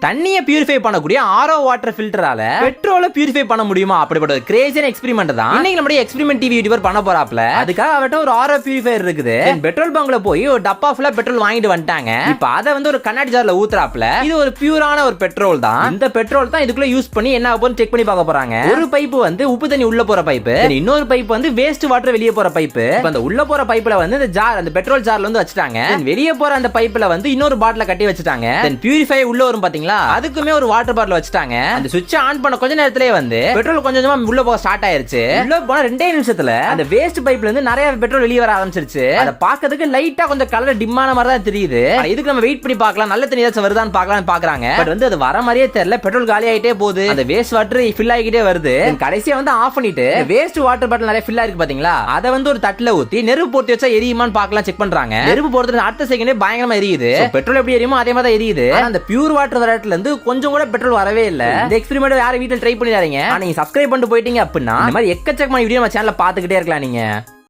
தண்ணியை பியூரிஃபை பண்ணக்கூடிய RO water ஃபில்டரால பெட்ரோலை பியூரிஃபை பண்ண முடியுமா? அப்படிப்பட்ட ஒரு கிரேசியான எக்ஸ்பெரிமெண்ட் தான் இன்னைக்கு நம்மளுடைய எக்ஸ்பெரிமெண்ட் டிவி யூடியூபர் பண்ண போறாப்ல. அதுக்காக அவட்ட ஒரு ஆரோ பியூரிஃபையர் இருக்குது. பெட்ரோல் பங்க்ல போய் ஒரு டப்பா ஃபுல்லா பெட்ரோல் வாங்கிட்டு வந்துட்டாங்க. இப்போ அதை வந்து ஒரு கண்ணாடி ஜார்ல ஊத்துறாப்ல. இது ஒரு பியூரான ஒரு பெட்ரோல் தான். இந்த பெட்ரோல் தான் இதுக்குள்ள யூஸ் பண்ணி என்ன ஆகும் செக் பண்ணி பார்க்க போறாங்க. ஒரு பைப்பு வந்து உப்பு தண்ணி உள்ள போற பைப்பு, இன்னொரு பைப்பு வந்து வேஸ்ட் வாட்டர் வெளியே போற பைப்பு. அந்த உள்ள போற பைப்புல வந்து இந்த ஜார், அந்த பெட்ரோல் ஜார்ல வந்து வச்சுட்டாங்க. வெளியே போற அந்த பைப்புல வந்து இன்னொரு பாட்டில கட்டி வச்சுட்டாங்க. பியூரிஃபை உள்ள வரும் பாத்தீங்களா, அதுக்குமே ஒரு வாட்டர் பாட்டில் வச்சுட்டாங்க. அந்த சுவிட்ச் ஆன் பண்ண கொஞ்ச நேரத்திலேயே வந்து பெட்ரோல் கொஞ்சம் கொஞ்சமா உள்ள போக ஸ்டார்ட் ஆயிருச்சு. உள்ள போன 2 நிமிஷத்துல அந்த வேஸ்ட் பைப்ல இருந்து நிறைய பெட்ரோல் வெளியே வர ஆரம்பிச்சிருச்சு. அத பாக்கிறதுக்கு லைட்டா கொஞ்சம் கலர் டிம்மான மாதிரி தான் தெரியுது. இதுக்கு நம்ம வெயிட் பண்ணி பார்க்கலாம், நல்ல தண்ணி ஏதாச்சும் வருதான்னு பார்க்கலாம்னு பாக்குறாங்க. பட் வந்து அது வர மாதிரியே தெரியல. பெட்ரோல் காலி ஆயிட்டே போகுது, அந்த வேஸ்ட் வாட்டர் ஃபில் ஆகிட்டே வருது. கடைசியா வந்து ஆஃப் பண்ணிட்டு வேஸ்ட் வாட்டர் பாட்டில் நிறைய ஃபில் ஆயிருக்கு பாத்தீங்களா, அதை வந்து ஒரு தட்டுல ஊத்தி நெருப்பு போட்டு வச்சா எரியுமான்னு பார்க்கலாம் செக் பண்றாங்க. நெருப்பு போடுறது அடுத்த செகண்டே பயங்கரமா எரியுது. பெட்ரோல் எப்படி எரியுமோ அதே மாதிரி தான் எரியுது. அந்த பியூர் வாட்டர் வரட்டுல இருந்து கொஞ்சம் கூட பெட்ரோல் வரவே இல்ல. இந்த எக்ஸ்பெரிமெண்ட் யாரும் வீட்ல ட்ரை பண்ணிடாதீங்க. நீங்க சப்ஸ்கிரைப் பண்ணிட்டு போயிட்டீங்க அப்படின்னா இந்த மாதிரி எக்கச்சக்கமான வீடியோ நம்ம சேனல்ல பாத்துக்கிட்டே இருக்கலாம் நீங்க.